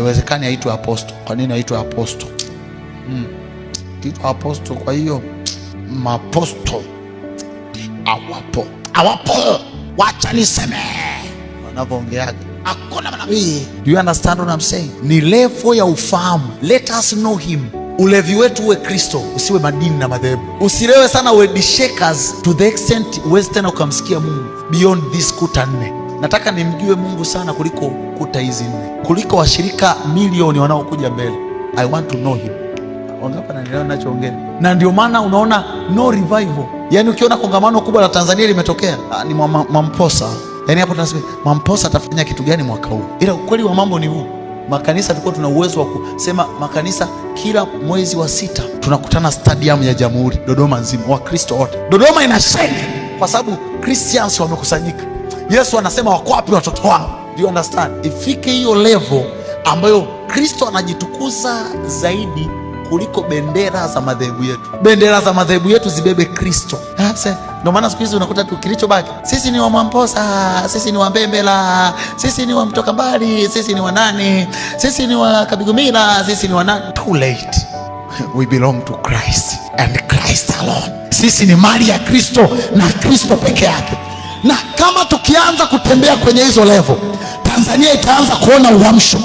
Haiwezekani aitwe apostle. Kwa nini aitwe apostle? Aitwa apostle, kwa hiyo maapostol awapo. Wacha niseme wanavyoongeaga, hakuna manabii. Do you understand what I'm saying? Ni level ya ufahamu. Let us know him. Ulevi wetu uwe Kristo, usiwe madini na madhehebu. Usilewe sana word shakers to the extent uwezi tena ukamsikia Mungu beyond this kuta 4. Nataka nimjue Mungu sana kuliko kuta hizi 4, kuliko washirika milioni wanaokuja mbele. I want to know him. Wangapi nanielewa ninachoongea? Na ndio maana unaona no revival. Yaani ukiona kongamano kubwa la Tanzania limetokea, ni Mamposa. Yaani hapo tunasema Mamposa atafanya kitu gani mwaka huu? Ila ukweli wa mambo ni huu. Makanisa tulikuwa tuna uwezo wa kusema makanisa kila mwezi wa 6 tunakutana stadium ya Jamhuri Dodoma nzima, Wakristo wote. Dodoma inashake kwa sababu Christians wamekusanyika. Yesu anasema wako wapi watoto wao? Do you understand? Ifike hiyo level ambayo Kristo anajitukuza zaidi kuliko bendera za madhehebu yetu. Bendera za madhehebu yetu zibebe Kristo. Ndio maana siku hizi unakuta tu kilichobaki, sisi ni wa Mamposa, sisi ni wa Mbembela, sisi ni wa Mtoka Mbali, sisi ni wa nani, sisi ni wa Kabigumila, sisi ni wa nani. Too late. We belong to Christ and Christ alone. Sisi ni mali ya Kristo na Kristo peke yake. Na kama tukianza kutembea kwenye hizo level, Tanzania itaanza kuona uamsho.